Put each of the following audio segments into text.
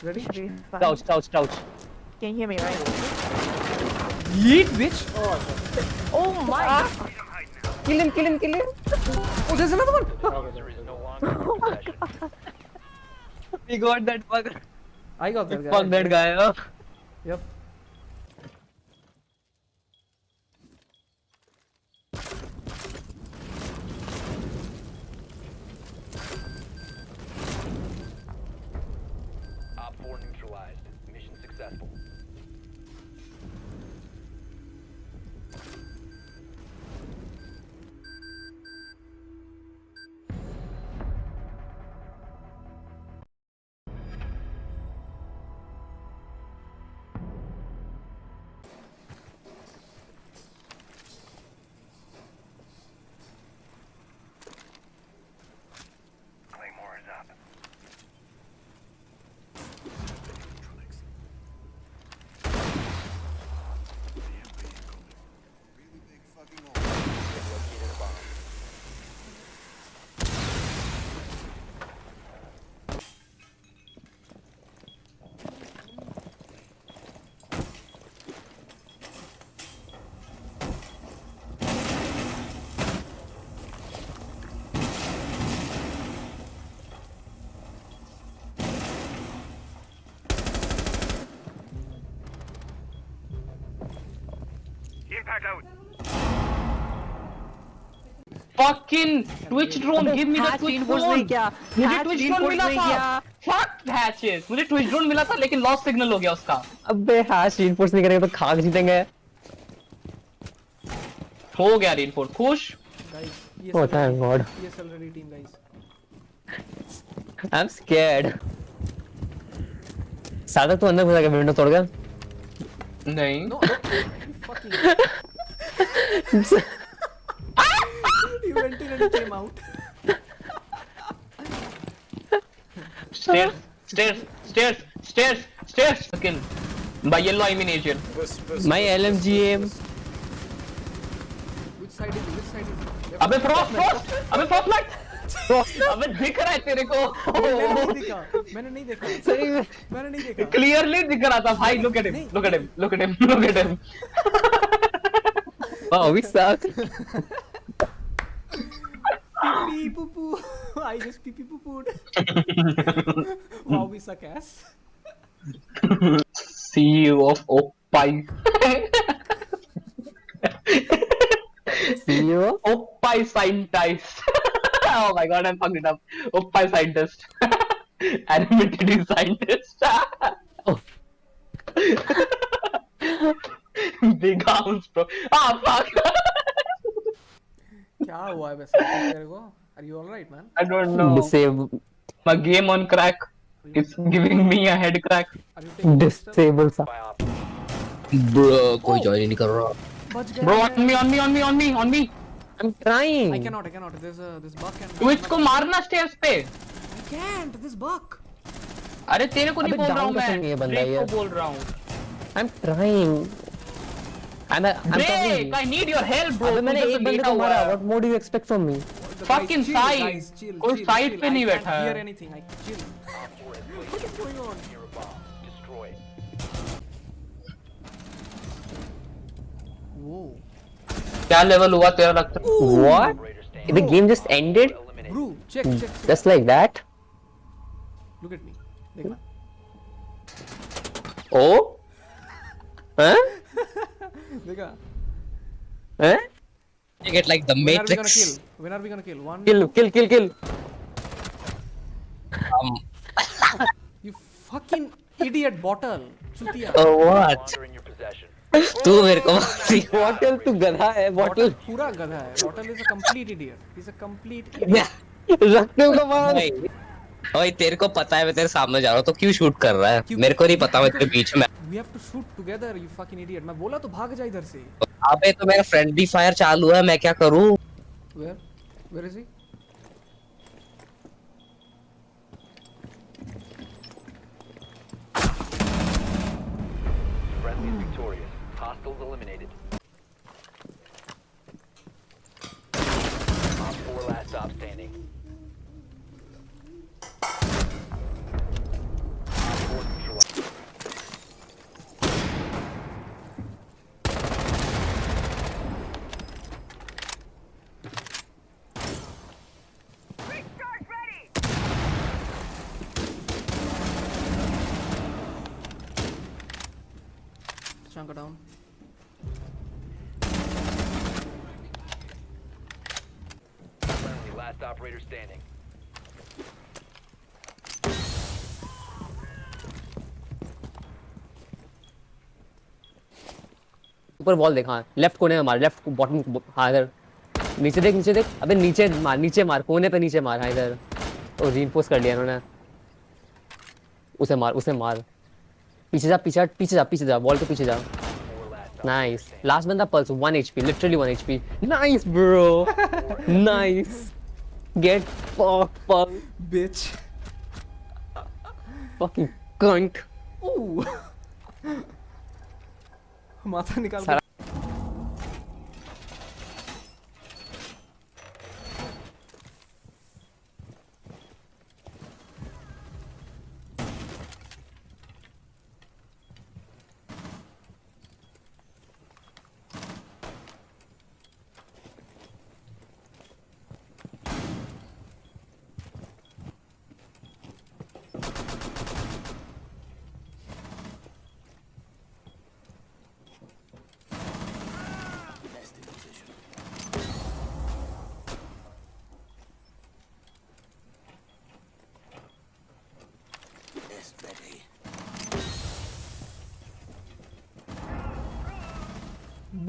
Ready? Crouch, crouch, crouch. Can you hear me, right? Yeet, bitch! Oh my! Kill him, kill him, kill him. Oh, there's another one! We got that bug. I got that guy. Fuck that guy. Huh? Yep. Op 4 neutralized. Mission successful. Claymore is up. Located a bomb. Impact out. Fucking Twitch drone, give me the Hatch Twitch reinforce drone. नहीं किया. मुझे Hatch Twitch drone reinforce मिला नहीं था. किया. Fuck hatches. मुझे Twitch drone मिला था लेकिन lost signal हो गया उसका. अबे हैश रीइंफोर्स नहीं करेंगे तो खाक जीतेंगे. हो गया reinforce. खुश. Guys, Oh thank God. ESL ready team, guys. I'm scared. सादा तू अंदर घुसा के विंडो तोड़ गया. नहीं. No, you fucking. He went in and he came out. Stairs, stairs, stairs, stairs, stairs. Kill. By yellow I mean Asian. My LMG aim. Which side is it? Which side is it? अबे frost, frost. अबे frost light. अबे दिख रहा है तेरे को. मैंने नहीं देखा. मैंने नहीं देखा. सही में. मैंने नहीं देखा. Clearly दिख रहा था भाई. Look at him. Look at him. Look at him. Look at him. Wow, we suck. Pee poo poo. I just pee poo pooed. Wow, we suck ass. CEO of Oppai. CEO. Oppai scientist. Oh my god, I fucked it up. Oppai scientist. Animated scientist. Oh. Big arms, bro. Ah, fuck. क्या हुआ है वैसे तेरे को? Are you alright, man? I don't know. Disable. My game on crack. It's giving me a head crack. Are you taking pistol? Disable सा. By op. Bro, कोई join ही नहीं कर रहा. बच गया Bro, मैं. on me, on me, on me, on me, on me. I'm trying. I cannot. There's this buck and. Twitch को मारना stairs पे. I can't. This buck. अरे तेरे को नहीं अबे बोल रहा हूँ down कैसे नहीं है मैं. बंदा Drake को ये? बोल रहा हूँ. I'm trying. I'm Drake, covering. I need your help, bro. अबे मैंने तुझे एक तो बंदे लेटा को हुआ मारा. है. What more do you expect from me? Fucking Guys, side. guys, chill, कोई chill, side chill. पे नहीं I बैठा can't है. hear anything. I chill. Op 4 has placed What is going on? near a bomb. Destroy it. Whoa. क्या level हुआ तेरा लगता है? What? Operator standing. The game just ended? Eliminated. Bro, check. Just like that? Look at me. देखना. Oh? Huh? देखा. Huh? You get like the When are we gonna Matrix. kill? When are we gonna kill? One. Kill. You fucking idiot bottle. Chutia. Oh what? Longer in your possession. तू मेरे को मारी. Bottle तू गधा है. Bottle. पूरा गधा है. Bottle is a complete idiot. He's a complete idiot. रखते हो कमाल. नहीं. ओए तेरे को पता है मैं तेरे सामने जा रहा हूँ तो क्यों शूट कर रहा है? मेरे को नहीं पता मैं तेरे बीच में. We have to shoot together, you fucking idiot. मैं बोला तो भाग जा इधर से. अबे तो मेरा फ्रेंडली फायर चालू है मैं क्या करूँ? Where? Where is he? Friendly is victorious. Hostiles eliminated. Op 4 last stop standing. Op 4 Tachanka down. Friendly, last operator standing. ऊपर वॉल देख, हाँ लेफ्ट कोने में मार, लेफ्ट बॉटम, हाँ इधर नीचे देख, अबे नीचे मार कोने पे नीचे मार, हाँ इधर। ओ रीइंफोर्स कर लिया इन्होंने। उसे मार पीछे जा, वॉल के पीछे जा। 4 last नाइस, लास्ट बंदा pulse 1 HP, literally 1 HP। Nice bro, nice, get fucked पल, Bitch. फकिंग कंट। Ooh. माथा निकाल के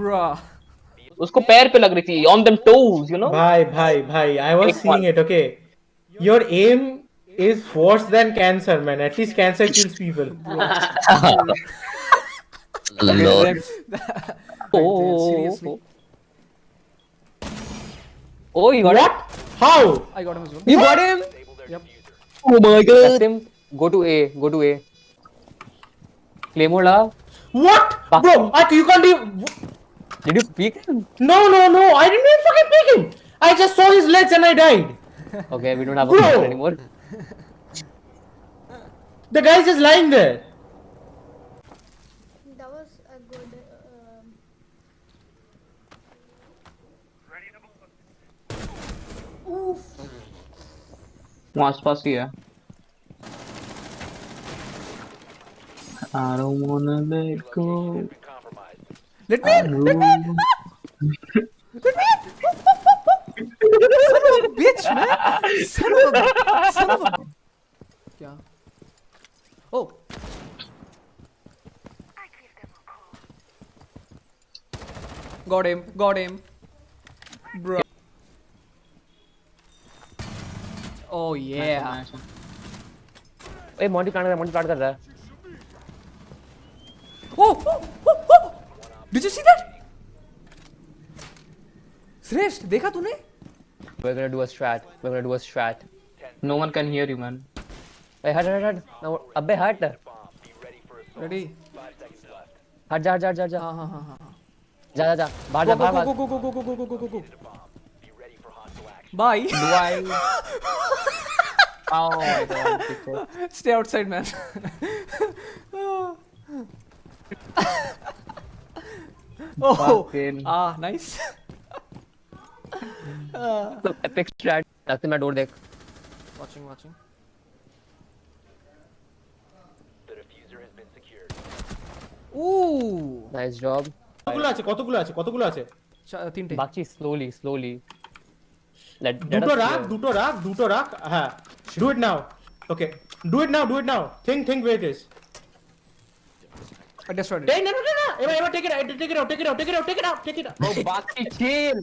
Bruh. उसको पैर पे लग रही थी, on them toes, you know. भाई, I was seeing it, okay. Your aim is worse than cancer, man. At least cancer kills people. Lord. Seriously. Oh, you got it? What? How? I got him as well. You got him? disable their diffuser. Oh my god. Left him. Go to A. Claymore लगा. What? Bro, you can't even... Did you peek him? No. I didn't even fucking pick him. I just saw his legs and I died. Okay, we don't have a Bro. claymore anymore. The guy's just lying there. That was a good. वो आसपास ही है। I don't wanna let go. Location has been compromised. Let me in! Let me in! Son of a bitch, man! Son of a... क्या? Oh! Got him. Bro. Oh yeah. ए Monty plant कर रहा है. Oh! Did you see that? श्रेष्ठ देखा तूने? We're gonna do a strat. No one can hear you, man. ए हट. अबे हट. Bomb. Be ready for assault. Ready? 5 seconds left. हट जा. हाँ. जा. बाहर जा. Go. Bomb. Be ready for hostile action. Bye. Do I? Oh my god. Stay outside, man. Oh. Fucking- Nice. So epic strat. रास्ते में डोर देख. Watching. The diffuser has been secured. Ooh. Nice job. কতগুলো আছে? তিনটে. বাকি slowly. Let দুটো us রাখ, দুটো রাখ। হ্যাঁ। Do it now. Okay. Do it now. Think where it is. I destroyed it. Hey, no. এবার take it out. Oh, Baki, chill.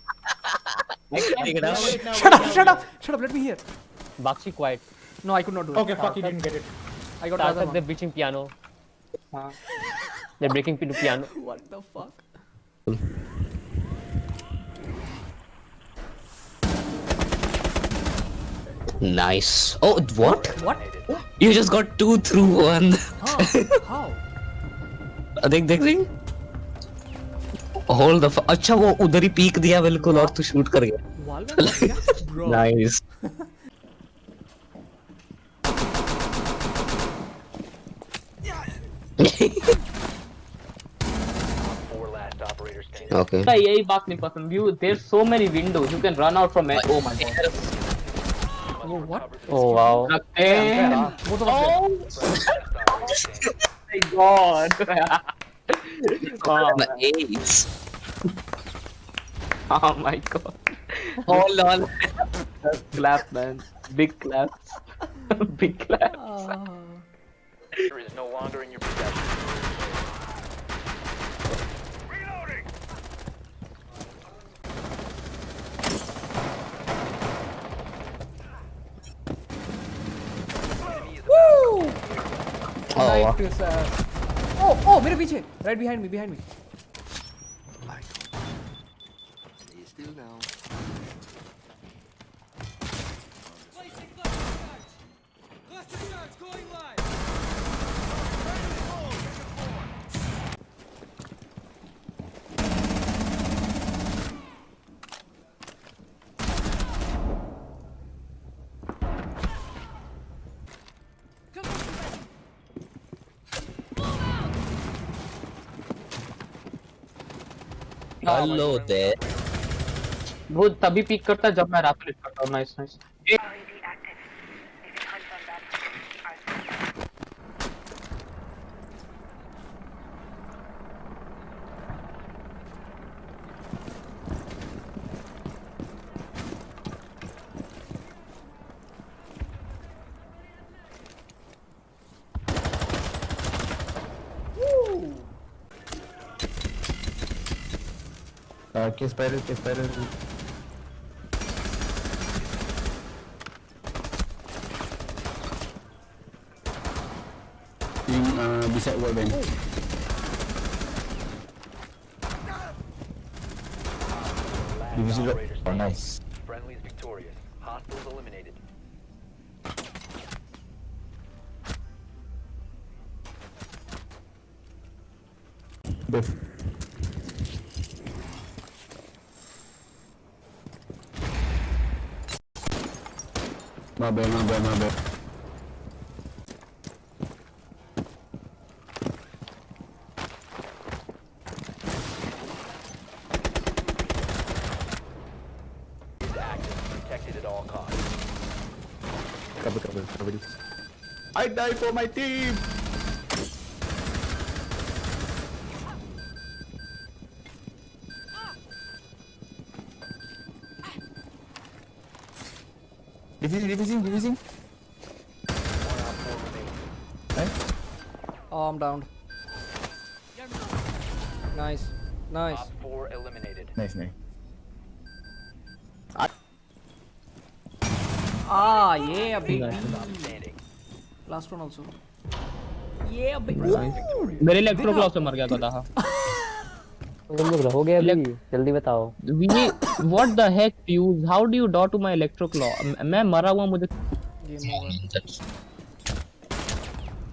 Take it out. Shut up. Let me hear. Bakshi quiet. No, I could not do it. Okay, fuck, he didn't get it. I got the other They're one. breaching piano. हाँ. They're breaking into piano. What the fuck? Nice. Oh, what? What? You just got 2 through 1. How? देख. Hold the अच्छा वो उधर ही peak दिया बिल्कुल और तू shoot कर गया. Wall में लग गया? Bro. Nice. Four last operators standing. Okay. पता है, यही बात नहीं पसंद. There's so many windows. You can run out from it. Oh my god. Oh, what? Oh wow. Damn. Both of us dead. Oh Last operator standing. my god. Ace. Oh my god. Oh lol. Clap, man. Big claps. Big claps. Is no longer in your possession. Woo! Oh, Knife to his ass. Oh, मेरे पीछे. Right behind me, behind me. hello there. वो तभी peak करता है जब मैं rap click करता हूँ. Nice nice. Kiss spider. Beside wall bank. Last Division. operator Oh, standing. nice. Friendly's victorious. Hostiles eliminated. Def. My bad. Is active. Protected at all costs. Cover. I die for my team. Defusing. One out, 4 remaining. Oh, I'm down. Nice. Op 4 eliminated. Nice. Ah, yeah, baby. Stop standing. Last one also. Yeah, baby. मेरे electro clock से मर गया गधा. तुम लोग रहोगे अभी? जल्दी बताओ. We what the heck Fuse? How do you dot to my electro claw? मैं मरा हुआ मुझे. Game over.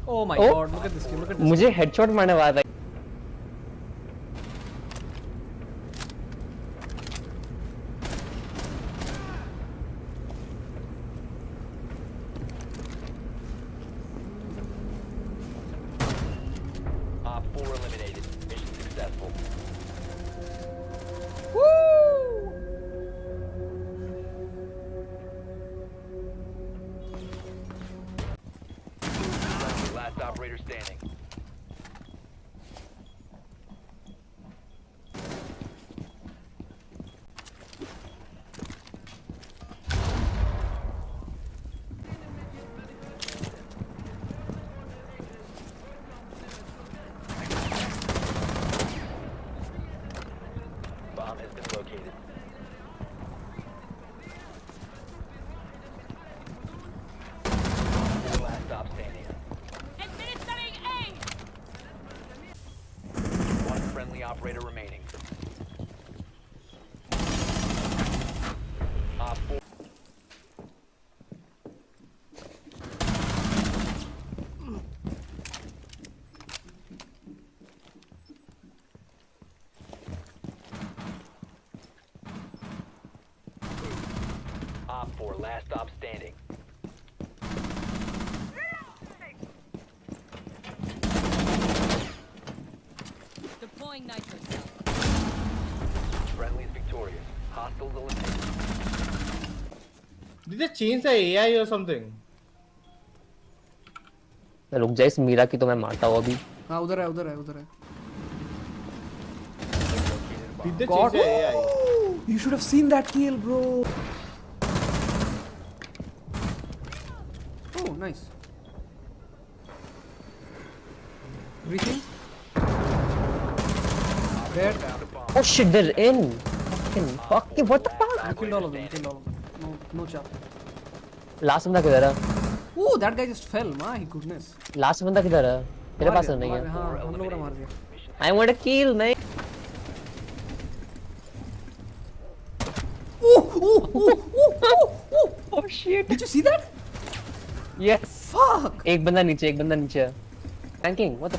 Oh my Oh. god, look at this game. Look at this. मुझे हेडशॉट मारने वाला था. Op 4 eliminated. Mission successful. Last operator standing. Bomb has been located. Last stop standing. One friendly operator remaining. Op 4. Op 4, last stop standing. Deploying nitro cell. Friendly is victorious. Hostiles eliminated. Did they change the AI or something? रुक जा, इस मीरा की तो मैं मारता हूँ अभी. हाँ, उधर है. Did they God. change the AI? You should have seen that kill, bro. Oh, nice. Breathing. Dead. Oh shit, they're in. Fucking what the fuck? You killed all of them. Killed all of them. No chap. Last बंदा किधर है? Oh, that guy just fell. My goodness. Last बंदा किधर है? तेरे मार पास दिया, नहीं मार है? दिया, हाँ, हम लोगों ने मार दिया. I want a kill, man. Oh shit! Did you see that? Yes. Fuck! एक बंदा नीचे. Tanking. What the?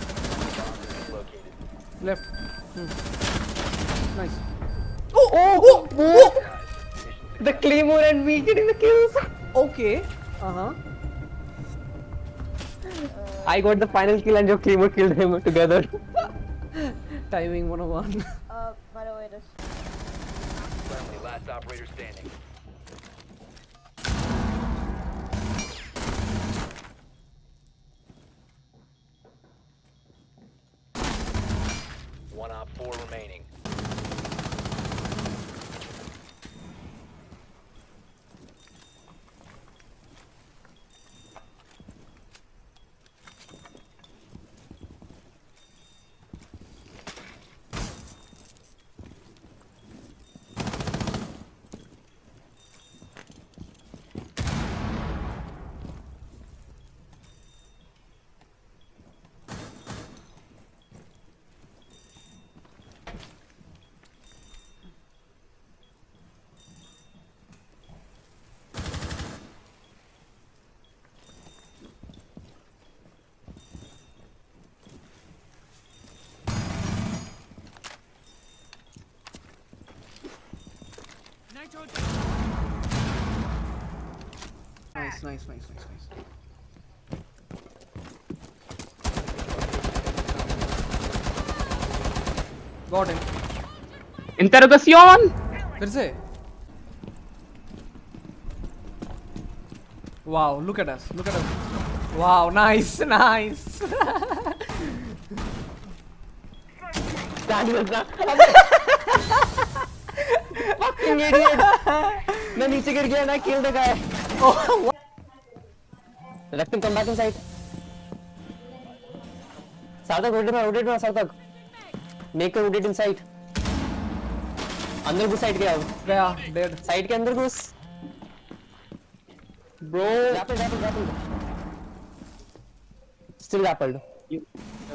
Left. Nice. Oh! The Claymore and me getting the kills. Okay. Uh-huh. I got the final kill and your Claymore killed him together. Timing 101. By the way, this. Friendly, last operator standing. One op 4 remaining. Nice. Got him. Interrogation. फिर से. Wow, look at us. Wow, nice. Fucking idiot. मैं नीचे गिर गया ना kill the guy. Oh, Let him come back inside. सार्थक rotate में सार्थक. Make a rotate inside. अंदर घुस साइड के आओ. गया. Dead. साइड के अंदर घुस. Bro. Grappled. Still grappled.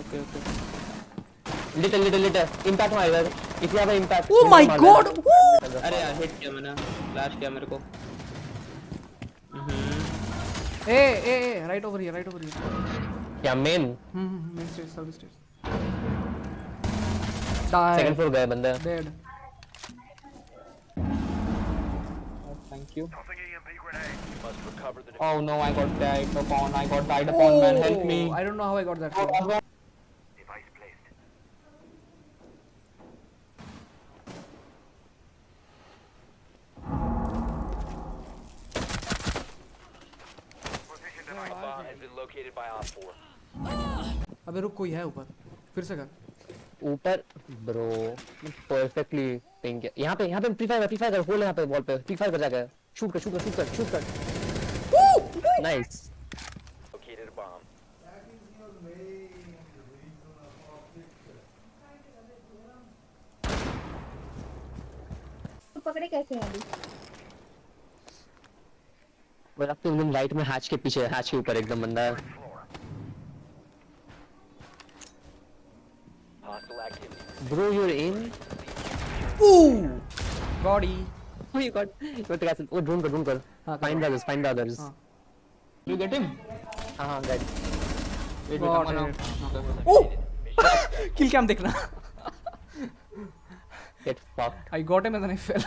Okay. Little. Impact मारेगा. If you have an impact. Oh my god. Woo! अरे यार हिट किया मैंने. फ्लैश किया मेरे को. Hey, right over here. क्या main? Main stage, service stage. Die. Second floor गए बंदा. Dead. Thank you. You must recover the Oh no, I got died upon. Man, help me. I don't know how I got that kill. device placed. Bomb has been located by op 4. अबे रुक, कोई है ऊपर. फिर से कर. ऊपर bro perfectly ping किया. यहाँ पे फ्री फायर कर. होल यहाँ पे वॉल पे फ्री फायर कर जाकर. शूट कर. नाइस. Located a bomb. तो पकड़े कैसे हैं अभी? वो आपके एकदम राइट में हैच के पीछे, हैच के ऊपर एकदम बंदा है. Hostile activity. Bro you're in. Body. Oh you got the वो ढूंढ कर. हाँ, Find the others. हाँ. You get him? हाँ guys. Wait, Got I'm on it. now. Oh! Kill cam देखना. Get fucked. I got him and then I fell.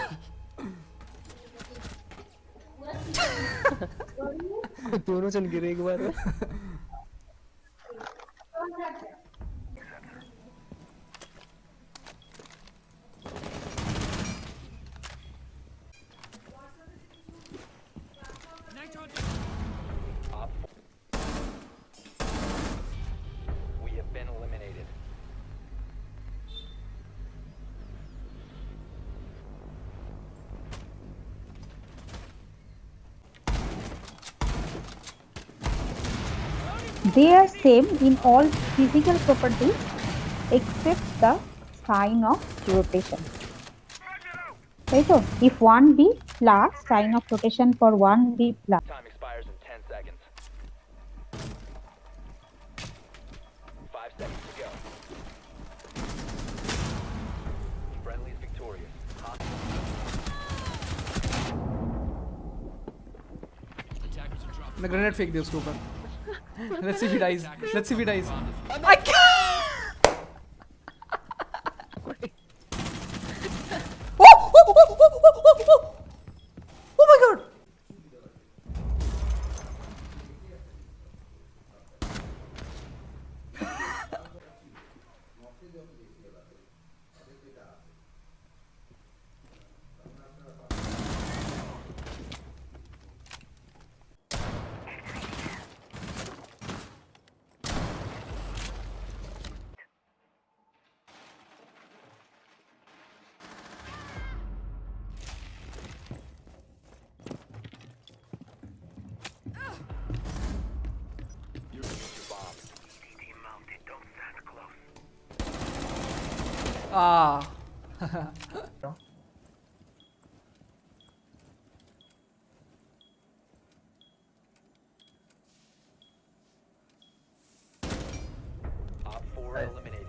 दोनों चल गिरे एक बार. We have been eliminated. They are same in all physical properties except the sign of rotation. Right? So, if 1b plus sign of rotation for 1b plus. Time expires in 10 seconds. 5 seconds to go. Friendly is victorious. मैं grenade फेंक दिया उसके ऊपर. Let's see if he dies. Let's see if he dies. I can't. Oh my god. Ah. Op 4 eliminated.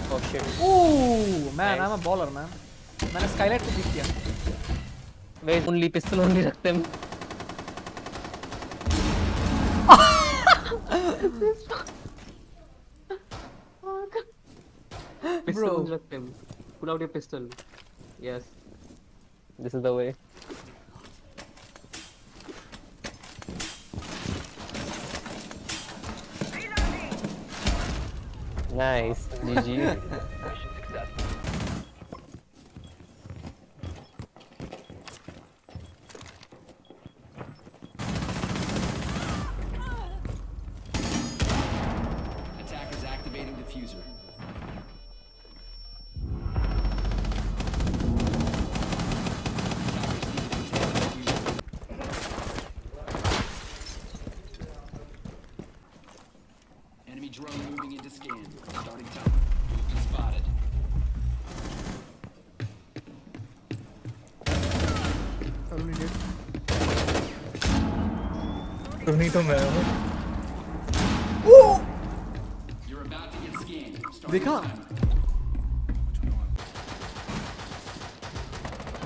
Oh shit. Ooh, man, Nice. I'm a baller, man. मैंने Skylight को pick किया. Wait, only pistol only रखते हैं. Pistol only रखते हैं. Pull out your pistol. Yes. This is the way. Nice. GG. Mission successful. Attackers activating diffuser. Enemy drone moving into scan. Starting timer. Movement spotted. Only did. You're about to get scanned. Starting देखा?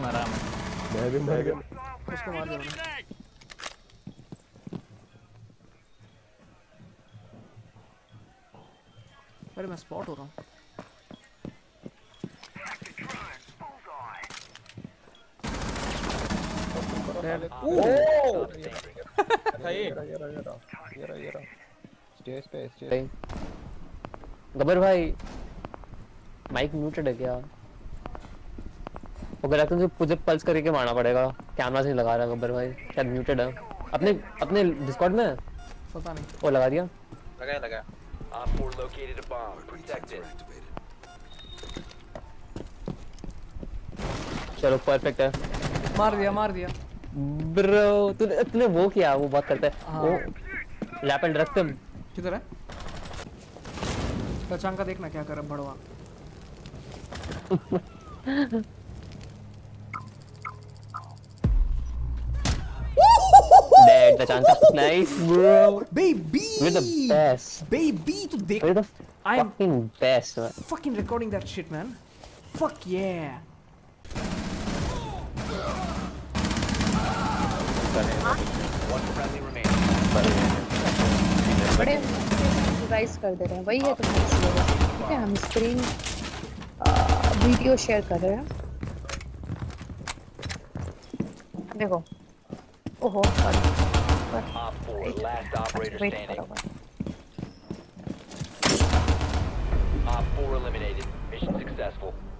timer. उसको मार दिया. अरे मैं spot हो रहा हूँ. गब्बर भाई माइक म्यूटेड है क्या? वो गलत तो मुझे पल्स करके मारना पड़ेगा. कैमरा से नहीं लगा रहा गब्बर भाई. शायद म्यूटेड है. अपने डिस्कॉर्ड में पता नहीं. वो लगा दिया. लगा. Op 4 located a bomb. Protect it. चलो परफेक्ट है. मार दिया. ब्रो तूने वो किया. वो बात करता है. हाँ. वो लैप एंड रख तुम. किधर है? तचांका देखना क्या कर रहा बड़वा. Dead Tachanka. Nice bro. Baby. You're the best. Baby, तू देख. You're the I'm fucking best man. fucking recording that shit, man. Fuck yeah. One friendly remaining. बड़े रिवाइज कर दे रहे हैं. वही है तुम्हारी स्लोगा. ठीक है, हम स्क्रीन वीडियो शेयर कर रहे हैं. देखो. ओहो sorry. Op 4, last operator wait standing. करो. Op 4 eliminated. successful.